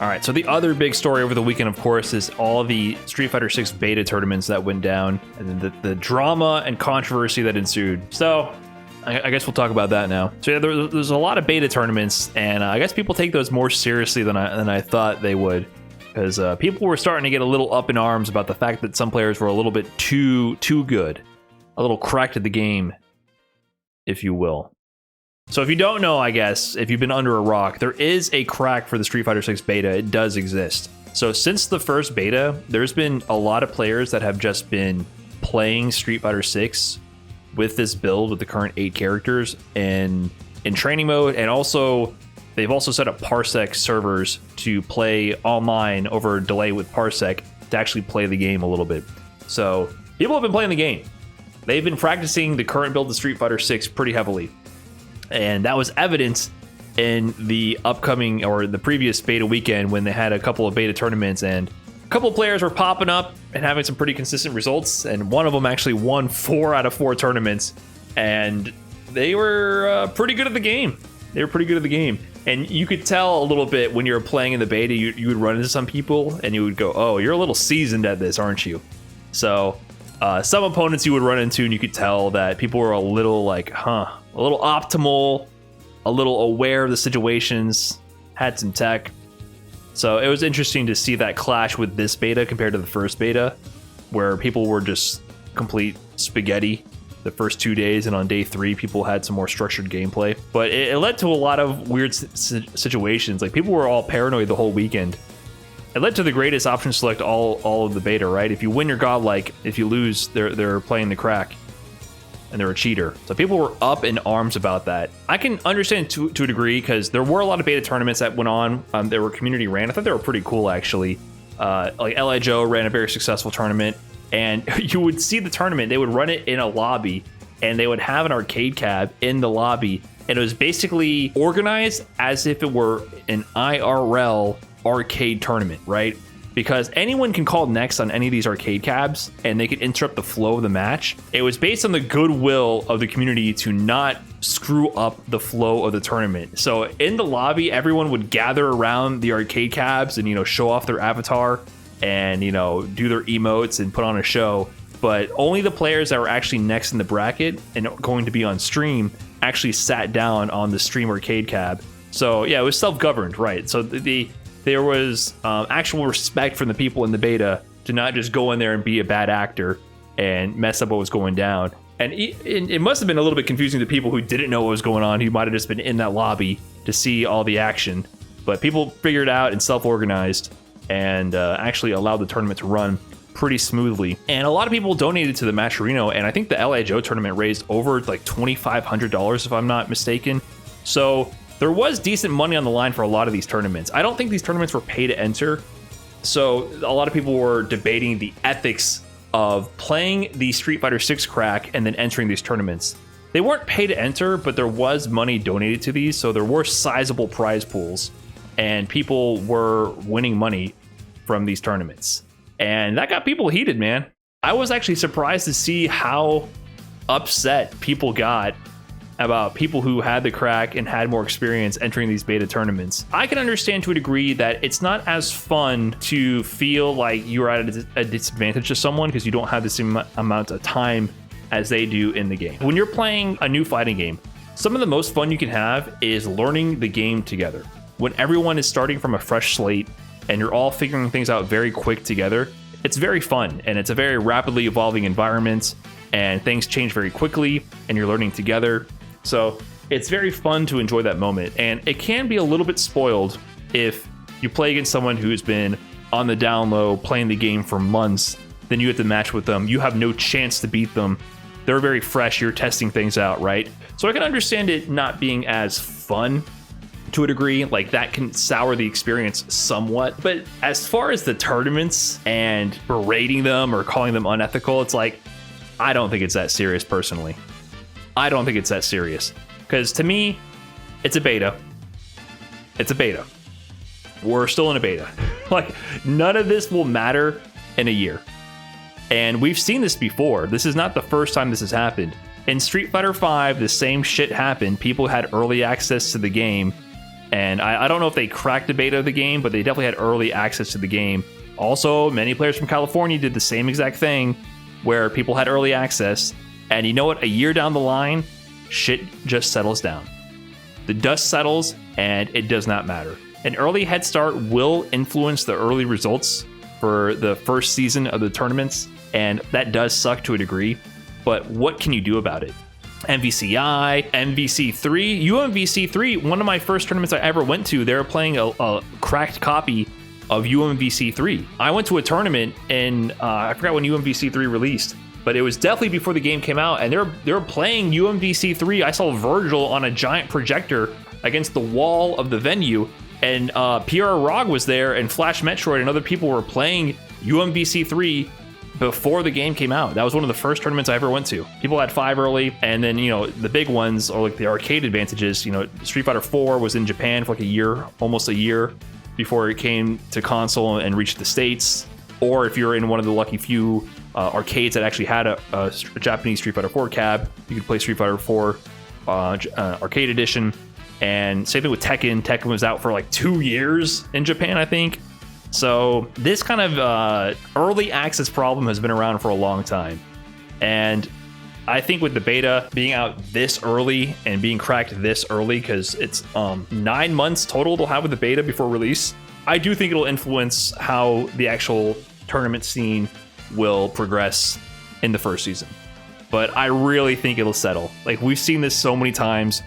All right, so the other big story over the weekend, of course, is all the Street Fighter 6 beta tournaments that went down, and then the drama and controversy that ensued. So I guess we'll talk about that now. So yeah, there's a lot of beta tournaments, and I guess people take those more seriously than I thought they would, because people were starting to get a little up in arms about the fact that some players were a little bit too good, a little cracked at the game, if you will. So if you don't know, I guess, if you've been under a rock, there is a crack for the Street Fighter 6 beta. It does exist. So since the first beta, there's been a lot of players that have just been playing Street Fighter 6 with this build with the current 8 characters and in training mode, and also they've also set up Parsec servers to play online over a delay with Parsec to actually play the game a little bit. So people have been playing the game. They've been practicing the current build of Street Fighter 6 pretty heavily. And that was evident in the upcoming or the previous beta weekend when they had a couple of beta tournaments and a couple of players were popping up and having some pretty consistent results. And one of them actually won 4 out of 4 tournaments. And they were pretty good at the game. They were pretty good at the game. And you could tell a little bit when you were playing in the beta, you would run into some people and you would go, oh, you're a little seasoned at this, aren't you? So some opponents you would run into and you could tell that people were a little like, a little optimal, a little aware of the situations, had some tech. So it was interesting to see that clash with this beta compared to the first beta, where people were just complete spaghetti the first 2 days, and on day 3 people had some more structured gameplay. But it led to a lot of weird situations. Like, people were all paranoid the whole weekend. It led to the greatest option select all of the beta, right? If you win, you're godlike. If you lose, they're playing the crack, and they're a cheater. So people were up in arms about that. I can understand to a degree, because there were a lot of beta tournaments that went on. They were community ran. I thought they were pretty cool, actually. Like L.A. Joe ran a very successful tournament, and you would see the tournament. They would run it in a lobby, and they would have an arcade cab in the lobby, and it was basically organized as if it were an IRL arcade tournament, right? Because anyone can call next on any of these arcade cabs and they could interrupt the flow of the match. It was based on the goodwill of the community to not screw up the flow of the tournament. So in the lobby, everyone would gather around the arcade cabs and, show off their avatar and, do their emotes and put on a show. But only the players that were actually next in the bracket and going to be on stream actually sat down on the stream arcade cab. So yeah, it was self-governed, right? So there was actual respect from the people in the beta to not just go in there and be a bad actor and mess up what was going down. And it must have been a little bit confusing to people who didn't know what was going on, who might have just been in that lobby to see all the action. But people figured it out and self-organized and actually allowed the tournament to run pretty smoothly. And a lot of people donated to the Matcherino, and I think the L.A. Joe tournament raised over like $2,500 if I'm not mistaken. So there was decent money on the line for a lot of these tournaments. I don't think these tournaments were pay to enter. So a lot of people were debating the ethics of playing the Street Fighter 6 crack and then entering these tournaments. They weren't pay to enter, but there was money donated to these. So there were sizable prize pools and people were winning money from these tournaments. And that got people heated, man. I was actually surprised to see how upset people got about people who had the crack and had more experience entering these beta tournaments. I can understand to a degree that it's not as fun to feel like you're at a disadvantage to someone because you don't have the same amount of time as they do in the game. When you're playing a new fighting game, some of the most fun you can have is learning the game together. When everyone is starting from a fresh slate and you're all figuring things out very quick together, it's very fun, and it's a very rapidly evolving environment, and things change very quickly, and you're learning together. So it's very fun to enjoy that moment, and it can be a little bit spoiled if you play against someone who's been on the down low playing the game for months. Then you have to match with them. You have no chance to beat them. They're very fresh. You're testing things out, right? So I can understand it not being as fun to a degree. Like, that can sour the experience somewhat. But as far as the tournaments and berating them or calling them unethical, it's like, I don't think it's that serious personally. I don't think it's that serious, because to me, it's a beta. It's a beta. We're still in a beta. Like, none of this will matter in a year. And we've seen this before. This is not the first time this has happened. In Street Fighter V, the same shit happened. People had early access to the game, And I don't know if they cracked the beta of the game, but they definitely had early access to the game. Also, many players from California did the same exact thing where people had early access. And you know what? A year down the line, shit just settles down. The dust settles and it does not matter. An early head start will influence the early results for the first season of the tournaments, and that does suck to a degree, but what can you do about it? MVCI, MVC3, UMVC3, one of my first tournaments I ever went to, they were playing a cracked copy of UMVC3. I went to a tournament and I forgot when UMVC3 released, but it was definitely before the game came out, and they were playing UMVC3. I saw Virgil on a giant projector against the wall of the venue, and PR Rog was there, and Flash Metroid and other people were playing UMVC3 before the game came out. That was one of the first tournaments I ever went to. People had 5 early, and then, you know, the big ones, or like the arcade advantages, you know, Street Fighter 4 was in Japan for like a year, almost a year, before it came to console and reached the States. Or if you're in one of the lucky few arcades that actually had a Japanese Street Fighter 4 cab, you could play Street Fighter 4 arcade edition. And same thing with Tekken. Tekken was out for like 2 years in Japan, I think. So this kind of early access problem has been around for a long time. And I think with the beta being out this early and being cracked this early, because it's 9 months total they'll have with the beta before release, I do think it'll influence how the actual tournament scene will progress in the first season. But I really think it'll settle. Like, we've seen this so many times.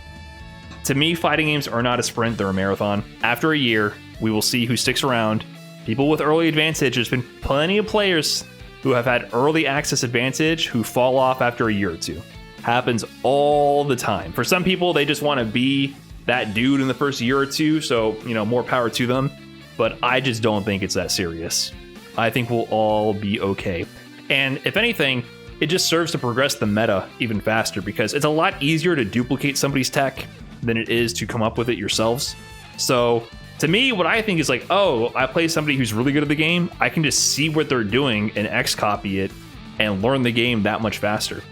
To me, fighting games are not a sprint, they're a marathon. After a year, we will see who sticks around. People with early advantage, there's been plenty of players who have had early access advantage who fall off after a year or two. Happens all the time. For some people, they just want to be that dude in the first year or two, so, you know, more power to them. But I just don't think it's that serious. I think we'll all be okay. And if anything, it just serves to progress the meta even faster, because it's a lot easier to duplicate somebody's tech than it is to come up with it yourselves. So to me, what I think is like, oh, I play somebody who's really good at the game, I can just see what they're doing and X-copy it and learn the game that much faster.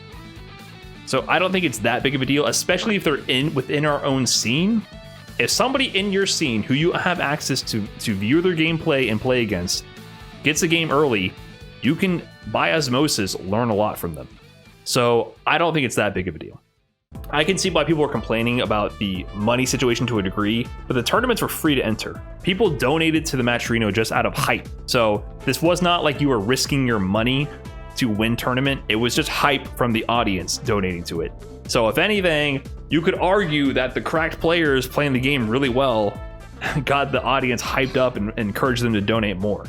So I don't think it's that big of a deal, especially if they're within our own scene. If somebody in your scene who you have access to view their gameplay and play against gets the game early, you can, by osmosis, learn a lot from them. So I don't think it's that big of a deal. I can see why people are complaining about the money situation to a degree, but the tournaments were free to enter. People donated to the Matcherino just out of hype. So this was not like you were risking your money to win tournament. It was just hype from the audience donating to it. So if anything, you could argue that the cracked players playing the game really well got the audience hyped up and encouraged them to donate more.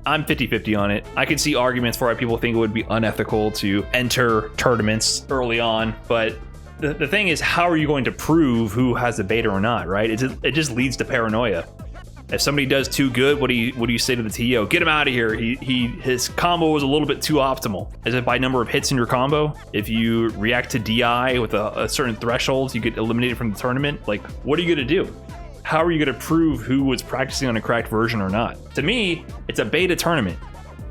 I'm 50-50 on it. I can see arguments for why people think it would be unethical to enter tournaments early on, but the thing is, how are you going to prove who has the beta or not, right? It just leads to paranoia. If somebody does too good, what do you say to the TO? Get him out of here. His combo was a little bit too optimal. Is it by number of hits in your combo? If you react to DI with a certain threshold, you get eliminated from the tournament. Like, what are you going to do? How are you going to prove who was practicing on a cracked version or not? To me, it's a beta tournament.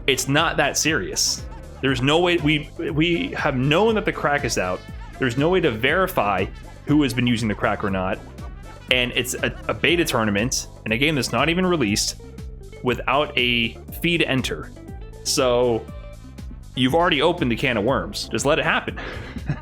It's not that serious. There's no way, we have known that the crack is out. There's no way to verify who has been using the crack or not. And it's a beta tournament, and a game that's not even released, without a fee to enter. So you've already opened the can of worms. Just let it happen.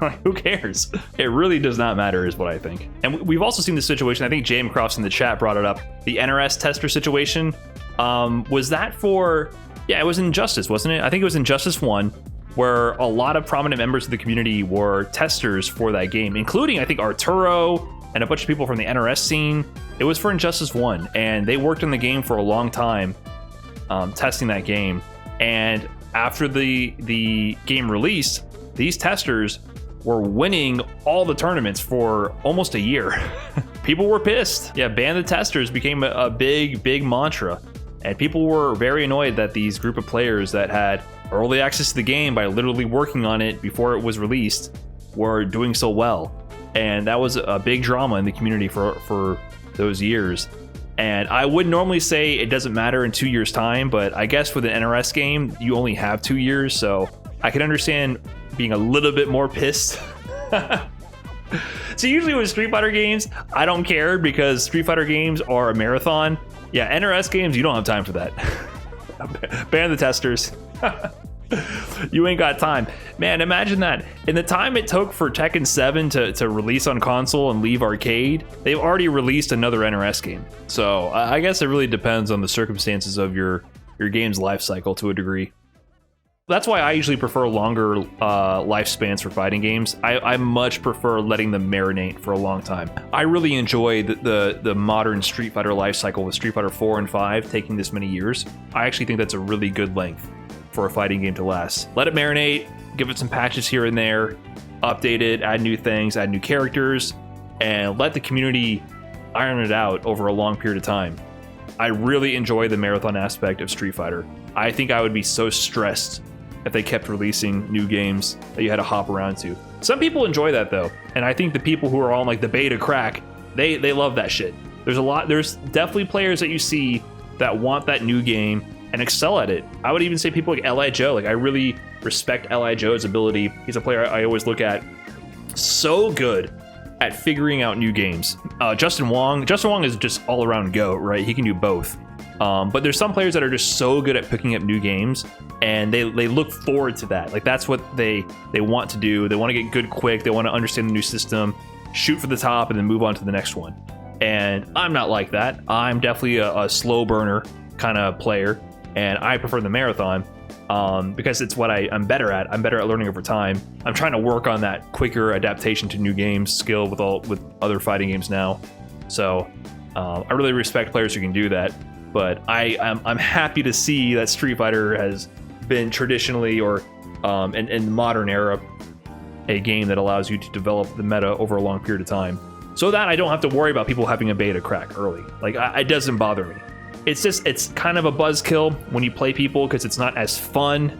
Like, who cares? It really does not matter, is what I think. And we've also seen this situation. I think J.M. Crofts in the chat brought it up. The NRS tester situation. Was that for... Yeah, it was Injustice, wasn't it? I think it was Injustice 1, where a lot of prominent members of the community were testers for that game, including, I think, Arturo and a bunch of people from the NRS scene. It was for Injustice 1, and they worked on the game for a long time, testing that game. And after the game released, these testers were winning all the tournaments for almost a year. People were pissed. Yeah, ban the testers became a big mantra. And people were very annoyed that these group of players that had early access to the game by literally working on it before it was released were doing so well. And that was a big drama in the community for those years. And I would normally say it doesn't matter in 2 years' time, but I guess with an NRS game, you only have 2 years, so I can understand being a little bit more pissed. So usually with Street Fighter games, I don't care because Street Fighter games are a marathon. Yeah, NRS games, you don't have time for that. Ban the testers. You ain't got time. Man, imagine that. In the time it took for Tekken 7 to release on console and leave arcade, they've already released another NRS game. So I guess it really depends on the circumstances of your game's life cycle to a degree. That's why I usually prefer longer lifespans for fighting games. I much prefer letting them marinate for a long time. I really enjoy the modern Street Fighter life cycle with Street Fighter 4 and 5 taking this many years. I actually think that's a really good length for a fighting game to last. Let it marinate, give it some patches here and there, update it, add new things, add new characters, and let the community iron it out over a long period of time. I really enjoy the marathon aspect of Street Fighter. I think I would be so stressed if they kept releasing new games that you had to hop around to. Some people enjoy that though, and I think the people who are on like the beta crack, they love that shit. There's definitely players that you see that want that new game and excel at it. I would even say people like L.I. Joe. Like I really respect L.I. Joe's ability. He's a player I always look at. So good at figuring out new games. Justin Wong is just all around GOAT, right? He can do both. But there's some players that are just so good at picking up new games, and they look forward to that. Like that's what they want to do. They want to get good quick. They want to understand the new system, shoot for the top, and then move on to the next one. And I'm not like that. I'm definitely a slow burner kind of player, and I prefer the marathon because it's what I'm better at. I'm better at learning over time. I'm trying to work on that quicker adaptation to new games skill with other fighting games now. So I really respect players who can do that. But I'm happy to see that Street Fighter has been traditionally or in the modern era a game that allows you to develop the meta over a long period of time, so that I don't have to worry about people having a beta crack early. Like it doesn't bother me. It's kind of a buzzkill when you play people because it's not as fun.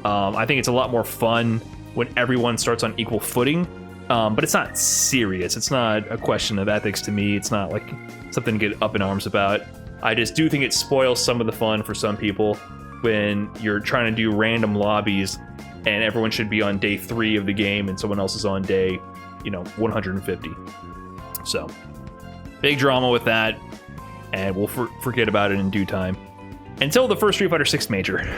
I think it's a lot more fun when everyone starts on equal footing. But it's not serious. It's not a question of ethics to me. It's not like something to get up in arms about. I just do think it spoils some of the fun for some people when you're trying to do random lobbies and everyone should be on day 3 of the game and someone else is on day, 150. So, big drama with that, and we'll forget about it in due time. Until the first Street Fighter 6 major.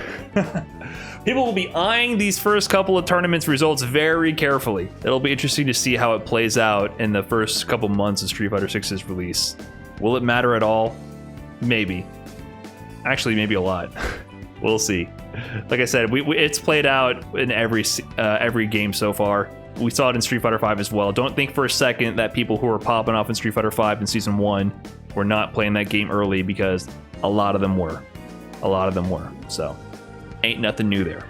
People will be eyeing these first couple of tournaments results very carefully. It'll be interesting to see how it plays out in the first couple months of Street Fighter 6's release. Will it matter at all? Maybe. Actually, maybe a lot. We'll see. Like I said, it's played out in every game so far. We saw it in Street Fighter 5 as well. Don't think for a second that people who are popping off in Street Fighter 5 in Season 1 were not playing that game early, because a lot of them were. So, ain't nothing new there.